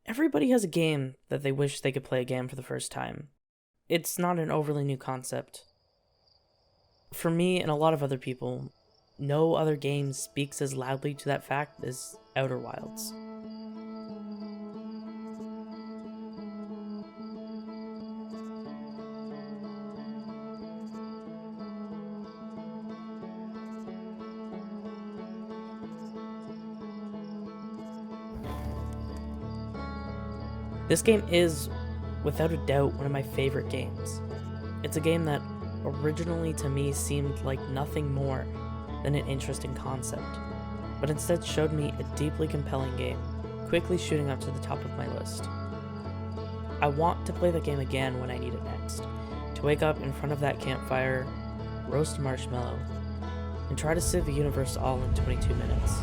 Everybody has a game that they wish they could play again for the first time. It's not an overly new concept. For me and a lot of other people, no other game speaks as loudly to that fact as Outer Wilds. This game is, without a doubt, one of my favorite games. It's a game that originally to me seemed like nothing more than an interesting concept, but instead showed me a deeply compelling game, quickly shooting up to the top of my list. I want to play the game again when I need it next, to wake up in front of that campfire, roast a marshmallow, and try to save the universe all in 22 minutes.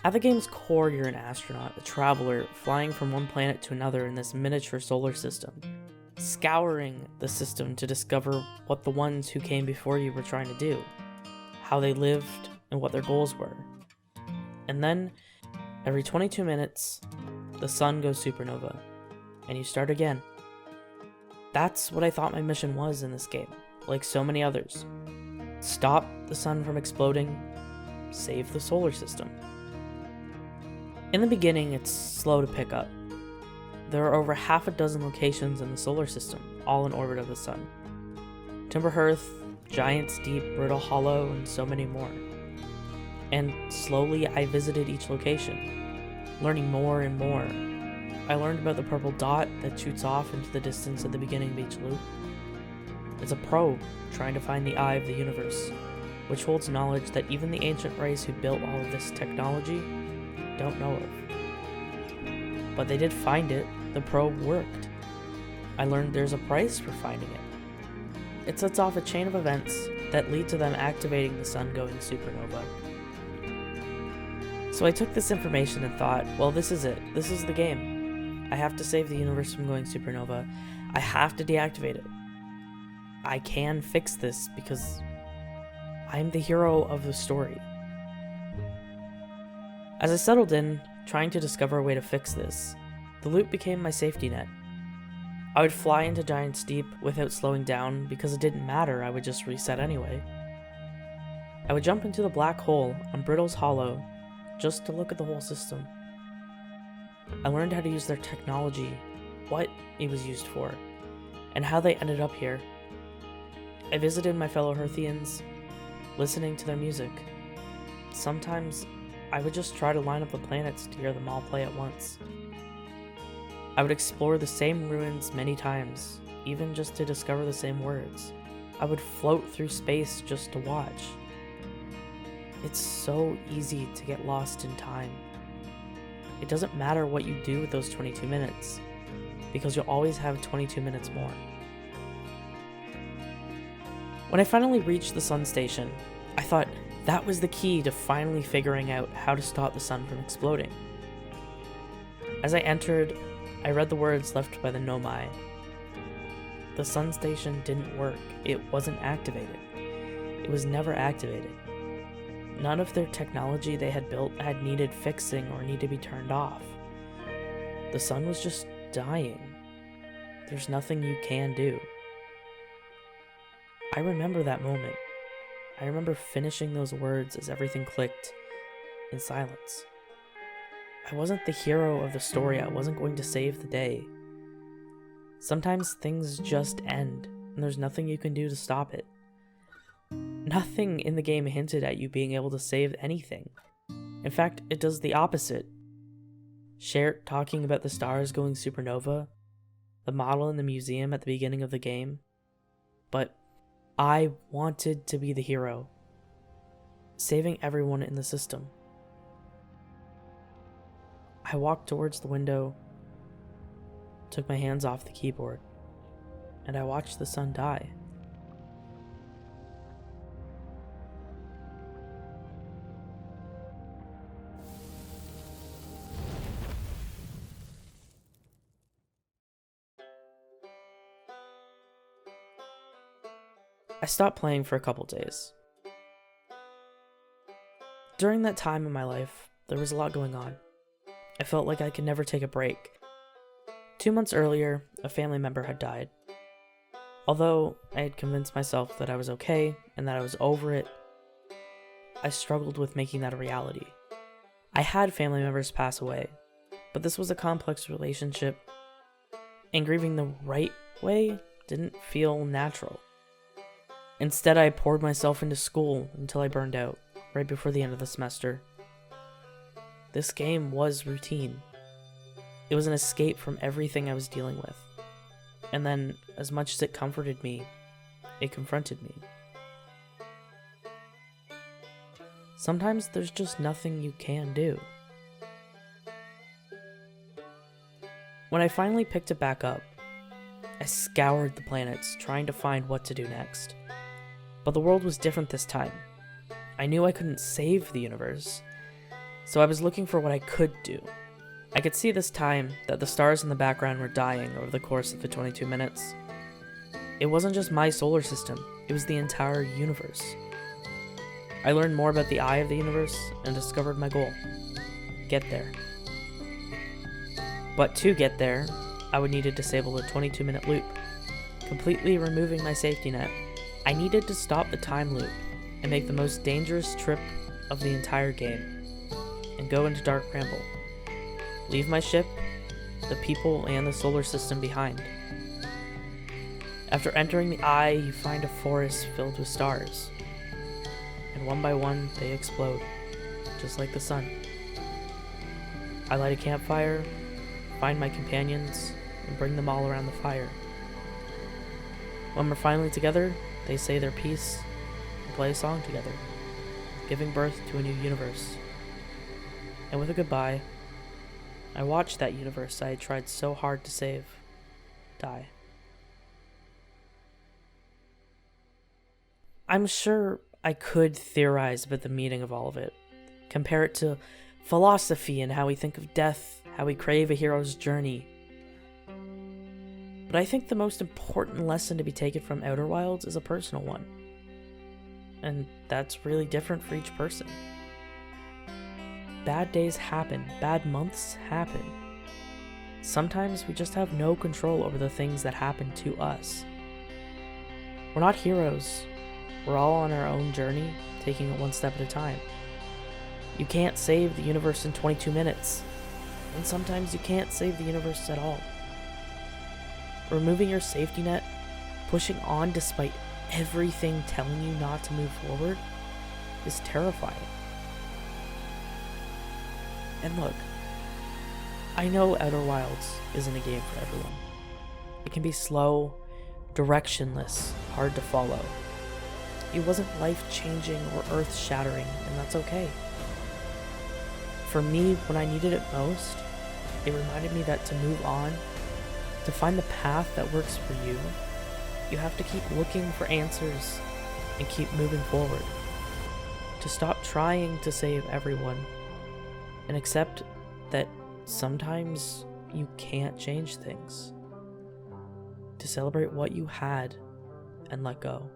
At the game's core, you're an astronaut, a traveler, flying from one planet to another in this miniature solar system, scouring the system to discover what the ones who came before you were trying to do, how they lived, and what their goals were. And then, every 22 minutes, the sun goes supernova, and you start again. That's what I thought my mission was in this game, like so many others. Stop the sun from exploding, save the solar system. In the beginning, it's slow to pick up. There are over half a dozen locations in the solar system, all in orbit of the sun. Timberhearth, Giant's Deep, Brittle Hollow, and so many more. And slowly I visited each location, learning more and more. I learned about the purple dot that shoots off into the distance at the beginning of each loop. It's a probe trying to find the eye of the universe, which holds knowledge that even the ancient race who built all of this technology don't know of. But they did find it. The probe worked. I learned there's a price for finding it. It sets off a chain of events that lead to them activating the sun going supernova. So I took this information and thought, well, this is it. This is the game. I have to save the universe from going supernova. I have to deactivate it. I can fix this because I'm the hero of the story. As I settled in, trying to discover a way to fix this, the loop became my safety net. I would fly into Giant's Deep without slowing down because it didn't matter, I would just reset anyway. I would jump into the black hole on Brittle's Hollow just to look at the whole system. I learned how to use their technology, what it was used for, and how they ended up here. I visited my fellow Hearthians, listening to their music. Sometimes I would just try to line up the planets to hear them all play at once. I would explore the same ruins many times, even just to discover the same words. I would float through space just to watch. It's so easy to get lost in time. It doesn't matter what you do with those 22 minutes, because you'll always have 22 minutes more. When I finally reached the sun station, I thought that was the key to finally figuring out how to stop the sun from exploding. As I entered, I read the words left by the Nomai. The sun station didn't work. It wasn't activated. It was never activated. None of their technology they had built had needed fixing or need to be turned off. The sun was just dying. There's nothing you can do. I remember that moment. I remember finishing those words as everything clicked in silence. I wasn't the hero of the story. I wasn't going to save the day. Sometimes things just end, and there's nothing you can do to stop it. Nothing in the game hinted at you being able to save anything. In fact, it does the opposite. Shert talking about the stars going supernova, the model in the museum at the beginning of the game. But I wanted to be the hero, saving everyone in the system. I walked towards the window, took my hands off the keyboard, and I watched the sun die. I stopped playing for a couple days. During that time in my life, there was a lot going on. I felt like I could never take a break. 2 months earlier, a family member had died. Although I had convinced myself that I was okay and that I was over it, I struggled with making that a reality. I had family members pass away, but this was a complex relationship, and grieving the right way didn't feel natural. Instead, I poured myself into school until I burned out, right before the end of the semester. This game was routine. It was an escape from everything I was dealing with. And then, as much as it comforted me, it confronted me. Sometimes there's just nothing you can do. When I finally picked it back up, I scoured the planets trying to find what to do next. But the world was different this time. I knew I couldn't save the universe, so I was looking for what I could do. I could see this time that the stars in the background were dying over the course of the 22 minutes. It wasn't just my solar system, it was the entire universe. I learned more about the eye of the universe and discovered my goal: get there. But to get there, I would need to disable the 22-minute loop, completely removing my safety net. I needed to stop the time loop and make the most dangerous trip of the entire game, and go into Dark Bramble. Leave my ship, the people, and the solar system behind. After entering the eye, you find a forest filled with stars, and one by one they explode, just like the sun. I light a campfire, find my companions, and bring them all around the fire. When we're finally together, they say their piece and play a song together, giving birth to a new universe. And with a goodbye, I watched that universe I had tried so hard to save die. I'm sure I could theorize about the meaning of all of it, compare it to philosophy and how we think of death, how we crave a hero's journey. But I think the most important lesson to be taken from Outer Wilds is a personal one. And that's really different for each person. Bad days happen, bad months happen. Sometimes we just have no control over the things that happen to us. We're not heroes. We're all on our own journey, taking it one step at a time. You can't save the universe in 22 minutes, and sometimes you can't save the universe at all. Removing your safety net, pushing on despite everything telling you not to move forward, is terrifying. And look, I know Outer Wilds isn't a game for everyone. It can be slow, directionless, hard to follow. It wasn't life-changing or earth-shattering, and that's okay. For me, when I needed it most, it reminded me that to move on, to find the path that works for you, you have to keep looking for answers and keep moving forward. To stop trying to save everyone and accept that sometimes you can't change things. To celebrate what you had and let go.